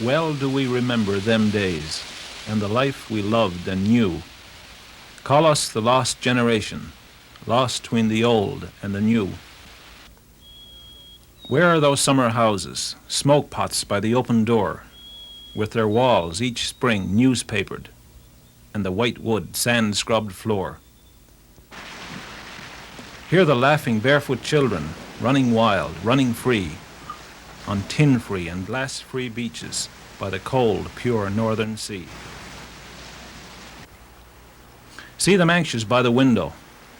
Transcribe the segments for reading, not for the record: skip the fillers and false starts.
Well do we remember them days, and the life we loved and knew. Call us the lost generation, lost between the old and the new. Where are those summer houses, smoke pots by the open door, with their walls each spring newspapered, and the white wood sand-scrubbed floor? Hear the laughing barefoot children, running wild, running free, on tin-free and glass-free beaches by the cold, pure northern sea. See them anxious by the window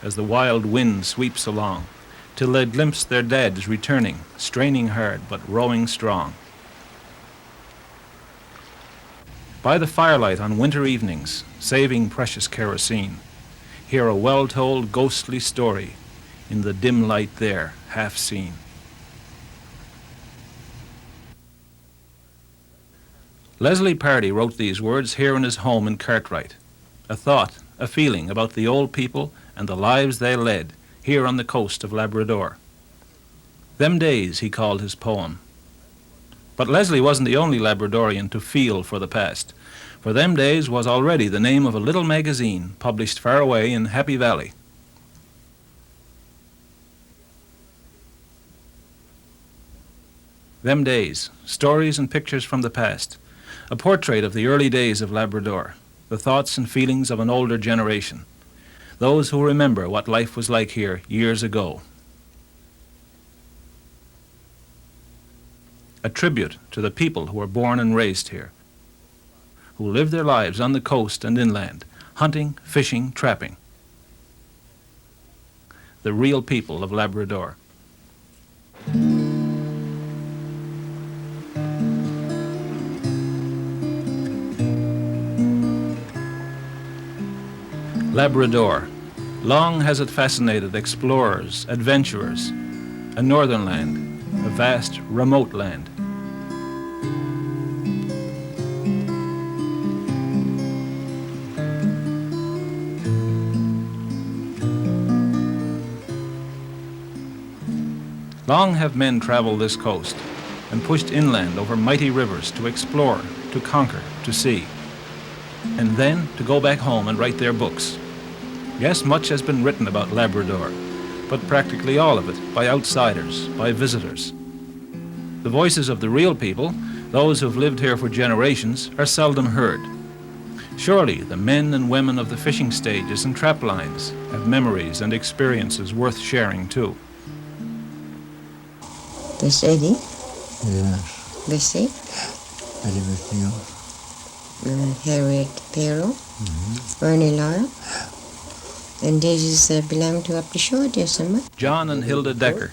as the wild wind sweeps along, till they glimpse their dads returning, straining hard but rowing strong. By the firelight on winter evenings, saving precious kerosene, hear a well-told ghostly story in the dim light there, half seen. Leslie Pardee wrote these words here in his home in Cartwright, a thought, a feeling about the old people and the lives they led here on the coast of Labrador. Them Days, he called his poem. But Leslie wasn't the only Labradorian to feel for the past, for Them Days was already the name of a little magazine published far away in Happy Valley. Them Days, stories and pictures from the past, a portrait of the early days of Labrador, the thoughts and feelings of an older generation, those who remember what life was like here years ago. A tribute to the people who were born and raised here, who lived their lives on the coast and inland, hunting, fishing, trapping. The real people of Labrador. Labrador. Long has it fascinated explorers, adventurers, a northern land, a vast, remote land. Long have men traveled this coast and pushed inland over mighty rivers to explore, to conquer, to see, and then to go back home and write their books. Yes, much has been written about Labrador, but practically all of it by outsiders, by visitors. The voices of the real people, those who've lived here for generations, are seldom heard. Surely the men and women of the fishing stages and trap lines have memories and experiences worth sharing too. This Eddie? Yes. Bessie? Eddie McNeil. Harriet Pero? Bernie Lyle? And these belong to up the shore there somewhere. John and Hilda Decker.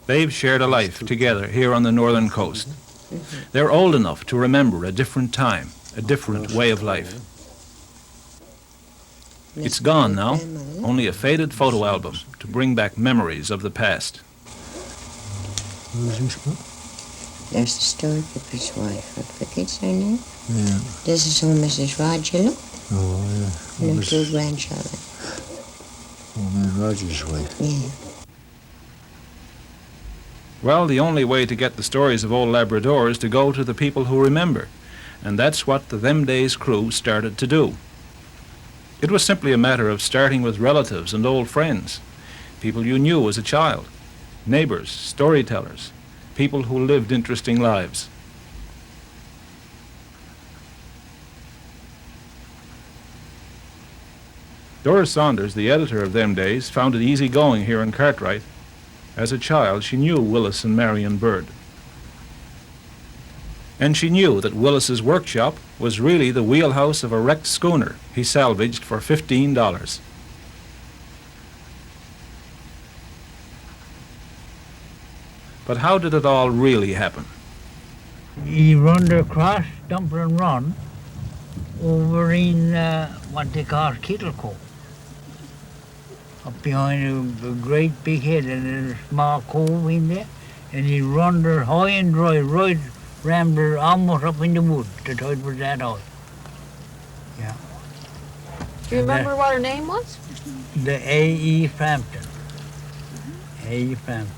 They've shared a life together here on the northern coast. They're old enough to remember a different time, a different way of life. It's gone now, only a faded photo album to bring back memories of the past. Who's this one? There's the storekeeper's wife. What forgets her name? Yeah. This is old Mrs. Roger. Oh, yeah. And them two grandchildren. Old man Roger's wife. Yeah. Well, the only way to get the stories of old Labrador is to go to the people who remember, and that's what the Them Days crew started to do. It was simply a matter of starting with relatives and old friends, people you knew as a child, neighbors, storytellers, people who lived interesting lives. Doris Saunders, the editor of them days, found it easy going here in Cartwright. As a child, she knew Willis and Marion Bird. And she knew that Willis's workshop was really the wheelhouse of a wrecked schooner he salvaged for $15. But how did it all really happen? He run across Dumpling Run over in what they call Kittlecote. Up behind a great big head and there's a small cove in there. And he run there high and dry, right rammed her almost up in the wood. The tide was that high. Yeah. Do you remember what her name was? The A.E. Frampton. A.E. Frampton.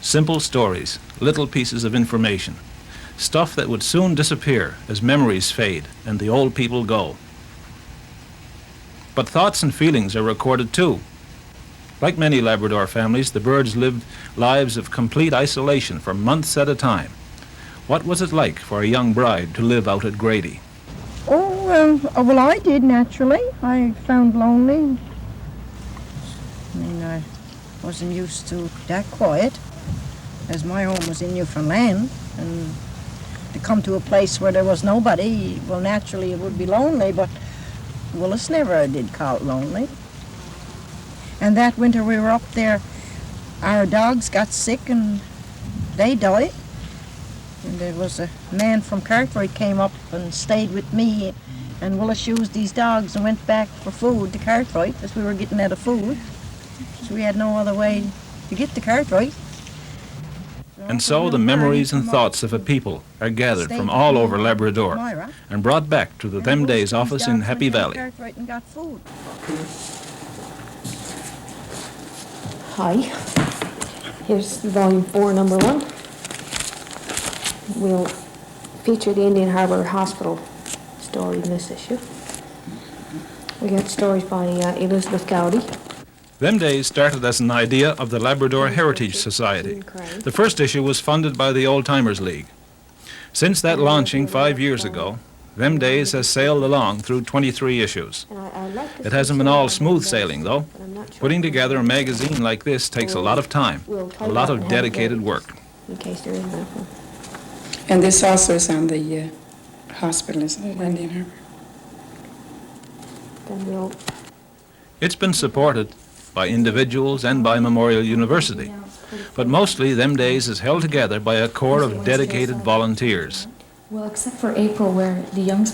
Simple stories, little pieces of information, stuff that would soon disappear as memories fade and the old people go. But thoughts and feelings are recorded too. Like many Labrador families, the Birds lived lives of complete isolation for months at a time. What was it like for a young bride to live out at Grady? Well, I did, naturally. I found lonely. I mean, I wasn't used to that quiet, as my home was in Newfoundland, and to come to a place where there was nobody, well, naturally it would be lonely, but Willis never did call it lonely. And that winter we were up there, our dogs got sick and they died. And there was a man from Cartwright came up and stayed with me, and Willis used these dogs and went back for food to Cartwright as we were getting out of food. So we had no other way to get to Cartwright. And so the memories and thoughts of a people are gathered from all over Labrador and brought back to the Them Days office in Happy Valley. Hi. Here's volume 4, number 1. We'll feature the Indian Harbour Hospital story in this issue. We got stories by Elizabeth Gowdy. Them Days started as an idea of the Labrador Heritage Society. The first issue was funded by the Old Timers League. Since that launching 5 years ago, Them Days has sailed along through 23 issues. It hasn't been all smooth sailing, though. Putting together a magazine like this takes a lot of time, a lot of dedicated work. In case there is nothing. And this also is on the hospital, isn't it, Indian Harbour? Then we'll... It's been supported by individuals and by Memorial University, but mostly Them Days is held together by a corps of dedicated volunteers. Well, except for April, where the Young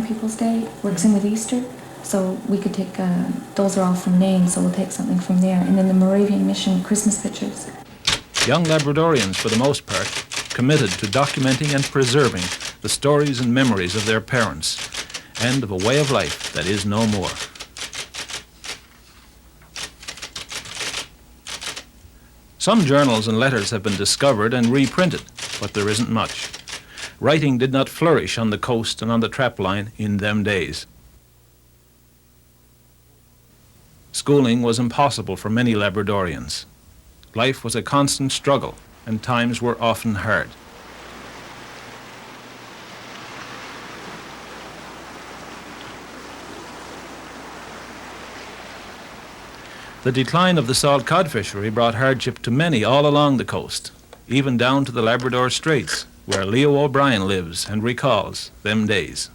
People's Day works in with Easter, so we could take, those are all from names, so we'll take something from there. And then the Moravian Mission Christmas pictures. Young Labradorians, for the most part, committed to documenting and preserving the stories and memories of their parents and of a way of life that is no more. Some journals and letters have been discovered and reprinted, but there isn't much. Writing did not flourish on the coast and on the trapline in them days. Schooling was impossible for many Labradorians. Life was a constant struggle, and times were often hard. The decline of the salt cod fishery brought hardship to many all along the coast, even down to the Labrador Straits, where Leo O'Brien lives and recalls them days.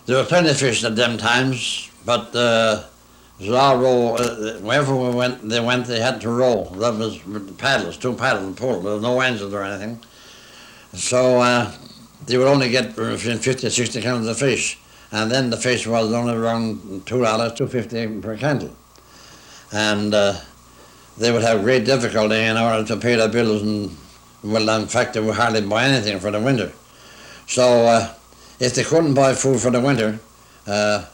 There were plenty of fish at them times, but it was all row. Wherever we went, they had to row. That was paddles, 2 paddles and pull. There was no engines or anything. So they would only get between 50 and 60 cans of fish. And then the fish was only around $2, $2.50 per candle. And they would have great difficulty in order to pay their bills, and well, in fact, they would hardly buy anything for the winter. So if they couldn't buy food for the winter, then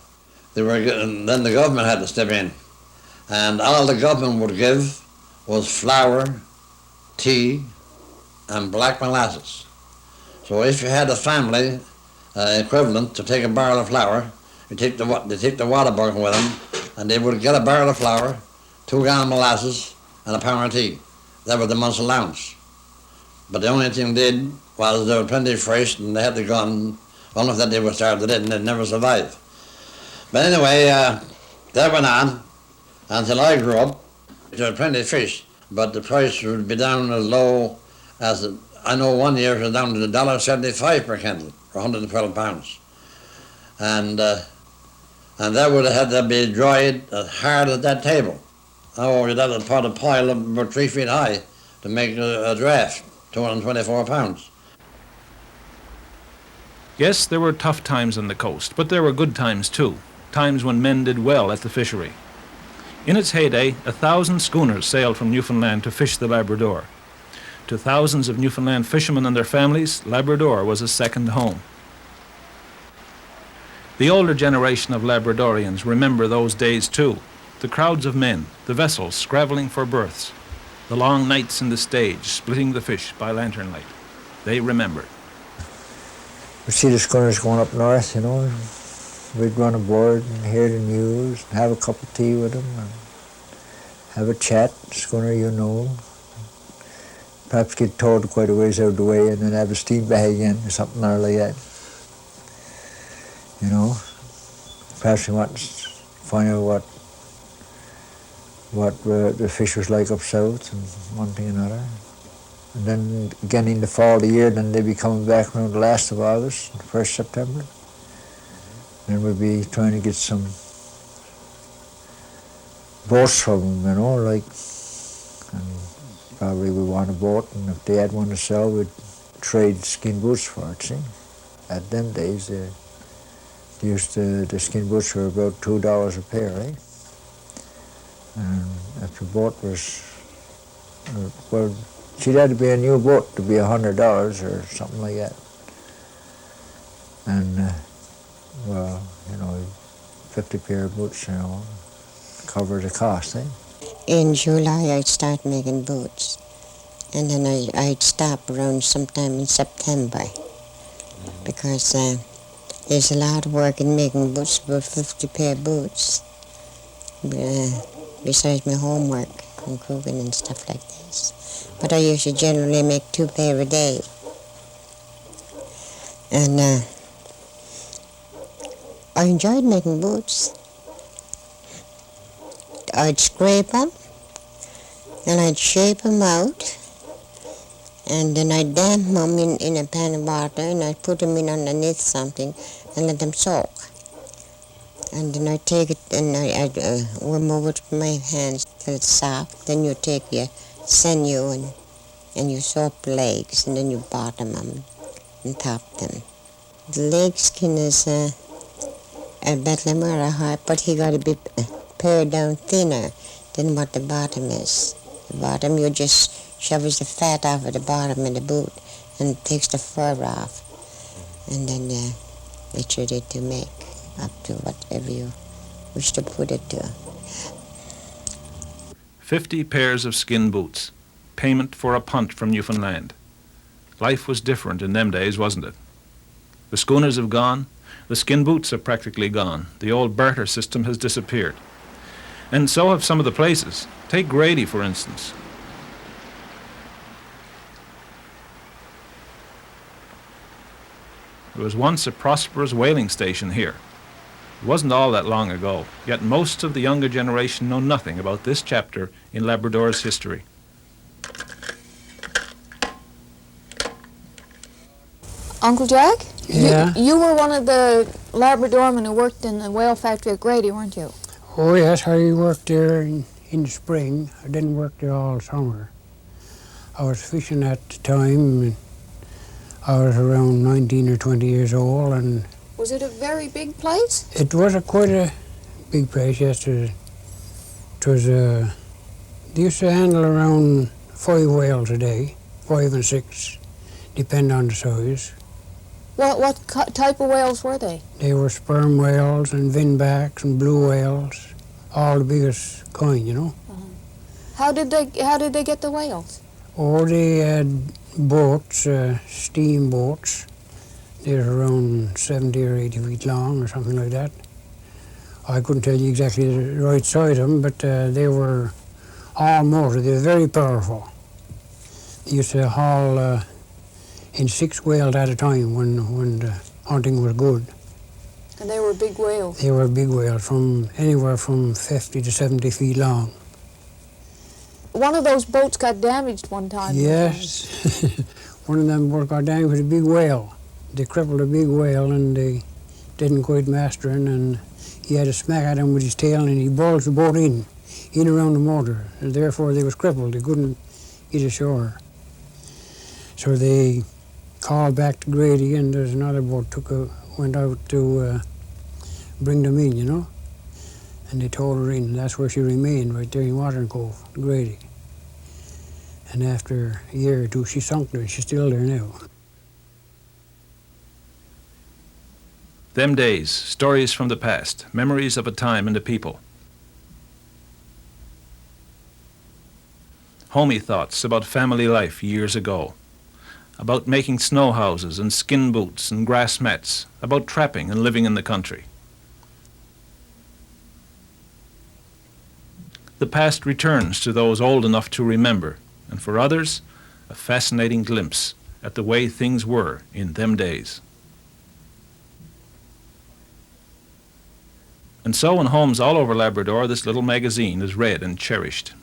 the government had to step in. And all the government would give was flour, tea, and black molasses. So if you had a family equivalent to take a barrel of flour, they take the water bucket with them, and they would get a barrel of flour, 2 gallon molasses, and a pound of tea. That was the month's allowance. But the only thing they did was there were plenty of fish, and they had to go on. Only that they were starved to death, and they'd never survive. But anyway, that went on until I grew up. There were plenty of fish, but the price would be down as low as, I know one year it was down to $1.75 per kennel, for 112 pounds. And that would have had to be dried as hard as that table. Oh, you'd have to put a pile of about 3 feet high to make a draft, 224 pounds. Yes, there were tough times on the coast, but there were good times too, times when men did well at the fishery. In its heyday, 1,000 schooners sailed from Newfoundland to fish the Labrador. To thousands of Newfoundland fishermen and their families, Labrador was a second home. The older generation of Labradorians remember those days too. The crowds of men, the vessels scrabbling for berths, the long nights in the stage splitting the fish by lantern light. They remembered. We see the schooners going up north, you know. We'd run aboard and hear the news, and have a cup of tea with them, and have a chat, schooner you know. Perhaps get towed quite a ways out of the way and then have a steam back again or something like that. You know, perhaps we want to find out what the fish was like up south and one thing and another. And then again in the fall of the year, then they'd be coming back around the last of August, 1st September. Then we'd be trying to get some boats from them, you know, like, and probably we want a boat, and if they had one to sell, we'd trade skin boots for it, see. At them days, the skin boots were about $2 a pair, right? And if the boat was, well, she'd had to be a new boat to be $100 or something like that. And, well, you know, 50 pair of boots, you know, cover the cost, eh? In July, I'd start making boots. And then I'd stop around sometime in September. Because there's a lot of work in making boots, about 50 pair of boots. Besides my homework and cooking and stuff like this. But I usually generally make 2 pair a day. And I enjoyed making boots. I'd scrape them, and I'd shape them out, and then I'd damp them in a pan of water, and I'd put them in underneath something and let them soak. And then I'd take it and I'd warm over it with my hands till it's soft. Then you take your sinew and you soak the legs, and then you bottom them and top them. The leg skin is a Betlemara hard, but he got to be pared down thinner than what the bottom is. The bottom, you just shoves the fat off of the bottom of the boot and it takes the fur off. And then it's ready to make up to whatever you wish to put it to. 50 pairs of skin boots, payment for a punt from Newfoundland. Life was different in them days, wasn't it? The schooners have gone, the skin boots are practically gone, the old barter system has disappeared. And so have some of the places. Take Grady, for instance. There was once a prosperous whaling station here. It wasn't all that long ago, yet most of the younger generation know nothing about this chapter in Labrador's history. Uncle Jack? Yeah? You were one of the Labradormen who worked in the whale factory at Grady, weren't you? Oh yes, I worked there in the spring. I didn't work there all summer. I was fishing at the time, and I was around 19 or 20 years old, and Was it a very big place? it was quite a big place, yes. It was, they used to handle around 5 whales a day, 5 and 6, depending on the size. What type of whales were they? They were sperm whales and vinbacks and blue whales, all the biggest kind, you know. How did they get the whales? Oh, they had boats, steam boats. They were around 70 or 80 feet long or something like that. I couldn't tell you exactly the right size of them, but they were all motor. They were very powerful. They used to haul in 6 whales at a time when the hunting was good. And they were big whales? They were big whales, from anywhere from 50 to 70 feet long. One of those boats got damaged one time. Yes. One of them boats got damaged with a big whale. They crippled a big whale and they didn't quite master it, and he had a smack at him with his tail and he bulged the boat in around the motor, and therefore they was crippled. They couldn't get ashore. So they called back to Grady, and there's another boat went out to bring them in, you know. And they towed her in, and that's where she remained, right there in Watering Cove, Grady. And after a year or two, she sunk there, and she's still there now. Them days, stories from the past, memories of a time and a people. Homey thoughts about family life years ago, about making snow houses and skin boots and grass mats, about trapping and living in the country. The past returns to those old enough to remember, and for others, a fascinating glimpse at the way things were in them days. And so in homes all over Labrador, this little magazine is read and cherished.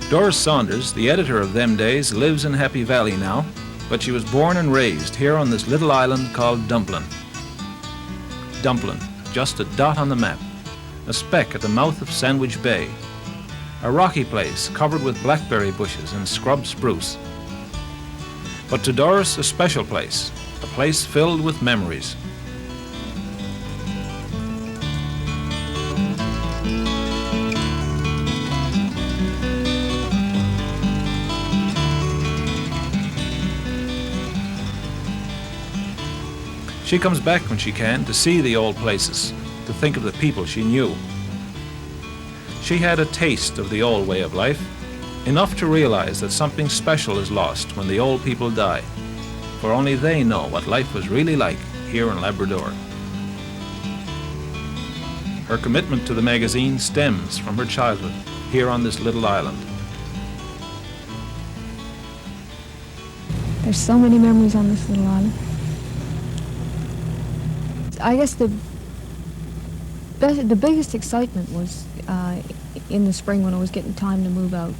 Doris Saunders, the editor of them days, lives in Happy Valley now, but she was born and raised here on this little island called Dumpling. Dumpling, just a dot on the map, a speck at the mouth of Sandwich Bay, a rocky place covered with blackberry bushes and scrub spruce. But to Doris, a special place, a place filled with memories. She comes back when she can to see the old places, to think of the people she knew. She had a taste of the old way of life, enough to realize that something special is lost when the old people die, for only they know what life was really like here in Labrador. Her commitment to the magazine stems from her childhood here on this little island. There's so many memories on this little island. I guess the biggest excitement was in the spring when it was getting time to move out.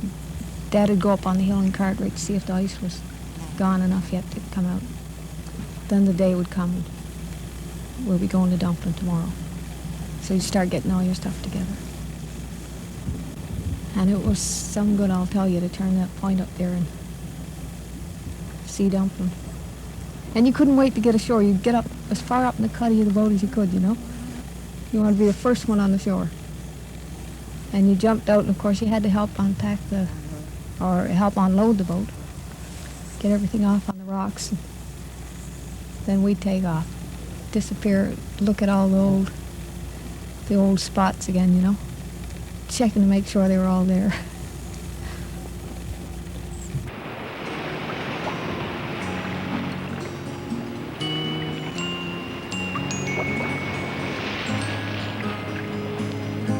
Dad would go up on the hill in Cartwright to see if the ice was gone enough yet to come out. Then the day would come and we'll be going to Dumpling tomorrow. So you start getting all your stuff together. And it was some good, I'll tell you, to turn that point up there and see Dumpling. And you couldn't wait to get ashore. You'd get up as far up in the cuddy of the boat as you could, you know. You wanted to be the first one on the shore. And you jumped out, and of course you had to help unpack or help unload the boat. Get everything off on the rocks. And then we'd take off. Disappear, look at all the old spots again, you know. Checking to make sure they were all there.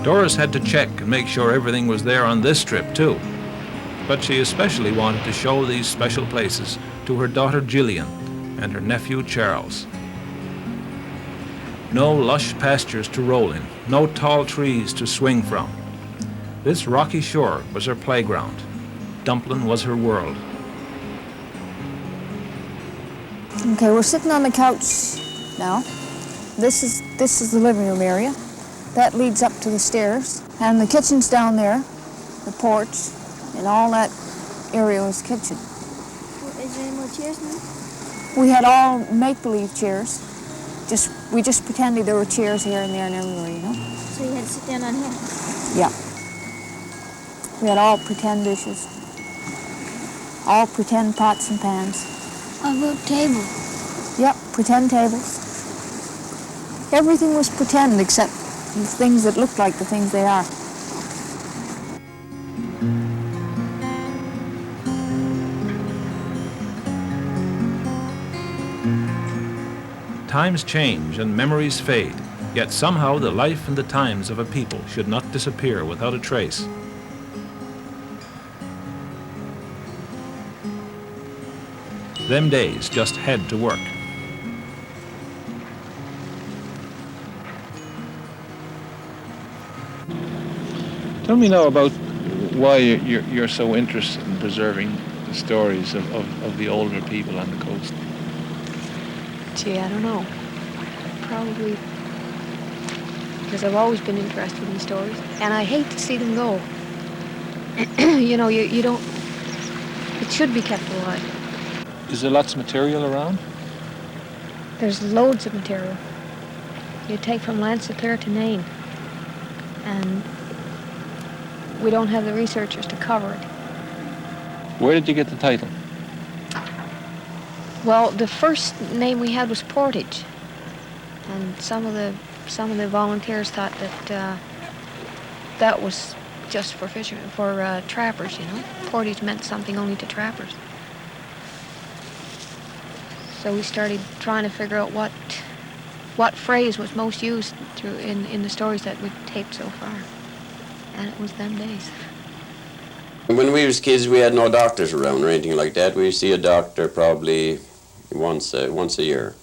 Doris had to check and make sure everything was there on this trip too. But she especially wanted to show these special places to her daughter Gillian and her nephew Charles. No lush pastures to roll in, no tall trees to swing from. This rocky shore was her playground. Dumpling was her world. Okay, we're sitting on the couch now. This is the living room area. That leads up to the stairs, and the kitchen's down there, the porch, and all that area was kitchen. Is there any more chairs now? We had all make-believe chairs. We just pretended there were chairs here and there and everywhere, you know. So you had to sit down on here? Yeah. We had all pretend dishes, all pretend pots and pans. A root table? Yep, pretend tables. Everything was pretend except the things that look like the things they are. Times change and memories fade, Yet somehow the life and the times of a people should not disappear without a trace. Them days just had to work. Tell me now about why you're so interested in preserving the stories of the older people on the coast. Gee, I don't know. Probably because I've always been interested in stories, and I hate to see them go. You know, you don't... It should be kept alive. Is there lots of material around? There's loads of material. You take from Lancelot to Nain, and we don't have the researchers to cover it. Where did you get the title? Well, the first name we had was Portage, and some of the volunteers thought that that was just for fishermen, for trappers, you know. Portage meant something only to trappers. So we started trying to figure out what phrase was most used through in the stories that we'd taped so far, and it was them days. When we was kids, we had no doctors around or anything like that. We see a doctor probably once a year.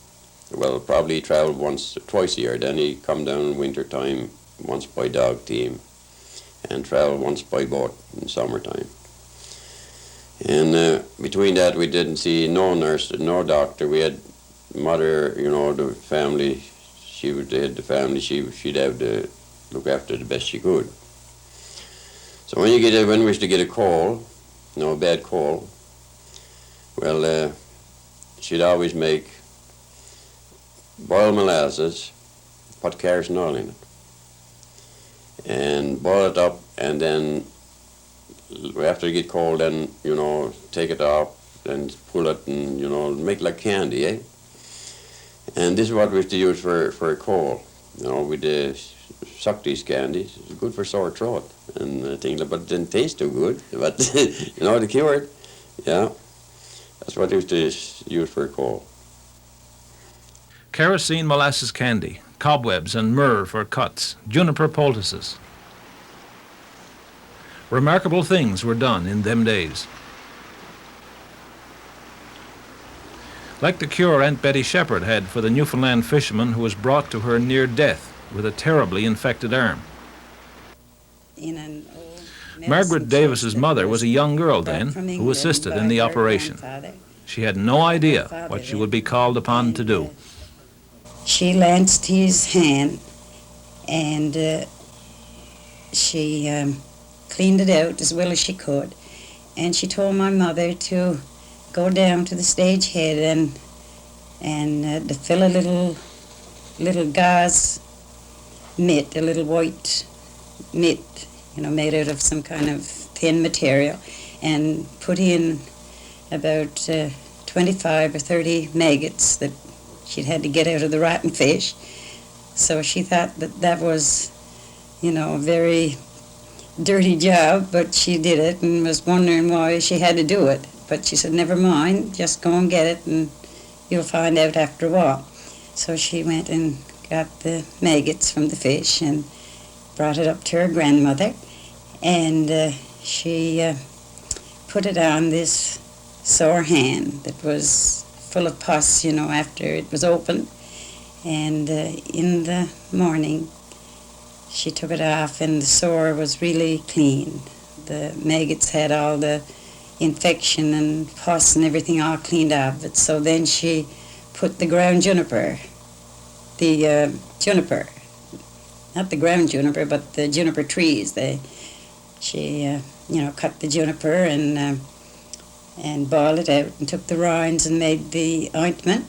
Well, probably he traveled twice a year. Then he come down in winter time once by dog team, and travel once by boat in summertime. And between that, we didn't see no nurse, no doctor. We had mother, you know, the family. She would head the family. She'd have to look after the best she could. So when we used to get a cold, you know, a bad cold, well, she'd always make boiled molasses, put kerosene oil in it, and boil it up, and then after it get cold, then, you know, take it off and pull it and, you know, make like candy, eh? And this is what we used to use for a cold. You know, we'd suck these candies. It's good for sore throat and things, but it didn't taste too good. But, you know, to cure it, yeah. That's what we used to use for a cold. Kerosene molasses candy, cobwebs and myrrh for cuts, juniper poultices. Remarkable things were done in them days. Like the cure Aunt Betty Shepherd had for the Newfoundland fisherman who was brought to her near death with a terribly infected arm. Margaret Davis's mother was a young girl then who assisted in the operation. She had no idea what she would be called upon to do. She lanced his hand, and she cleaned it out as well as she could, and she told my mother to go down to the stage head and to fill a little gauze mitt, a little white mitt, you know, made out of some kind of thin material, and put in about 25 or 30 maggots that she'd had to get out of the rotten fish. So she thought that was, you know, a very dirty job, but she did it and was wondering why she had to do it. But she said, never mind, just go and get it and you'll find out after a while. So she went and got the maggots from the fish and brought it up to her grandmother, and she put it on this sore hand that was full of pus, you know, after it was opened. And in the morning, she took it off, and the sore was really clean. The maggots had all the infection and pus and everything all cleaned off it. So then she put the ground juniper, not the ground juniper, but the juniper trees. She you know, cut the juniper and boiled it out and took the rinds and made the ointment,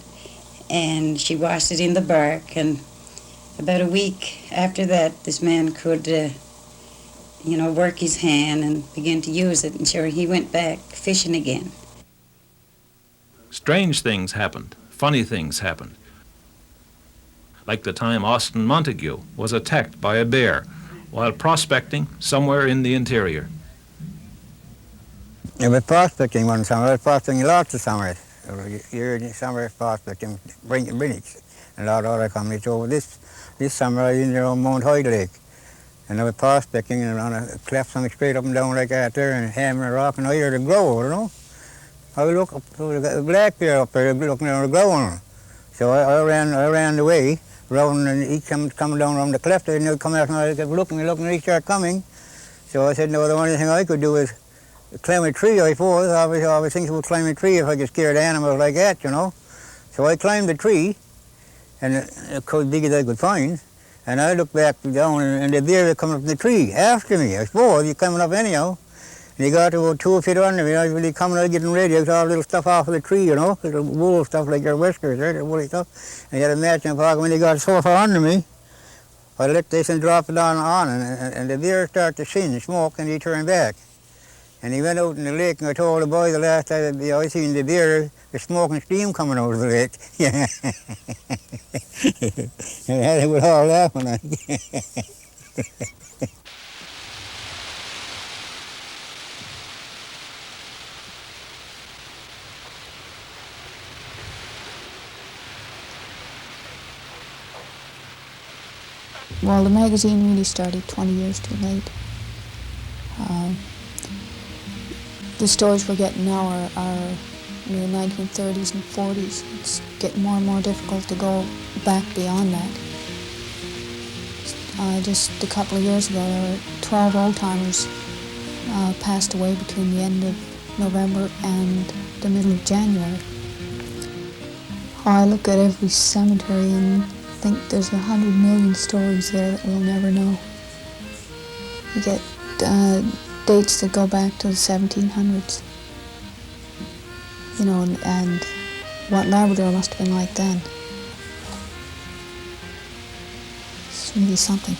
and she washed it in the bark. And about a week after that, this man could you know, work his hand and begin to use it, and sure, he went back fishing again. Strange things happened, funny things happened. Like the time Austin Montague was attacked by a bear while prospecting somewhere in the interior. I was prospecting one summer. I was prospecting lots of summers. Year in summer prospecting, bringing and a lot of other companies over this This summer I was in there on Mount Hyde Lake, and I was prospecting and on a cleft something straight up and down like that there, and hammering a rock, and I heard it grow, you know. I look up, there was a black bear up there looking at it growing. So I ran the way, round, and he coming down around the cleft, and he'd come out, and I kept looking, and he started coming. So I said, no, the only thing I could do is climb a tree, I suppose. I was thinking about climbing a tree if I could scare the animals like that, you know. So I climbed the tree, and it was big as I could find, and I looked back down, and the deer was coming up the tree after me, I suppose. He's coming up anyhow. And he got about 2 feet under me, and I was really coming out getting ready. I saw little stuff off of the tree, you know, little wool stuff like your whiskers, right, the woolly stuff. And he had a match in the pocket. When he got so far under me, I let this and drop it on and the deer started to sin, smoke, and he turned back. And he went out in the lake, and I told the boy the last time I seen the deer, the smoke and steam coming out of the lake. Yeah. And they would all laughing. Well, the magazine really started 20 years too late. The stories we're getting now are in the 1930s and 40s. It's getting more and more difficult to go back beyond that. Just a couple of years ago, there were 12 old-timers passed away between the end of November and the middle of January. I look at every cemetery and think there's 100 million stories there that we'll never know. You get dates that go back to the 1700s. You know, and what Labrador must have been like then. It's really something.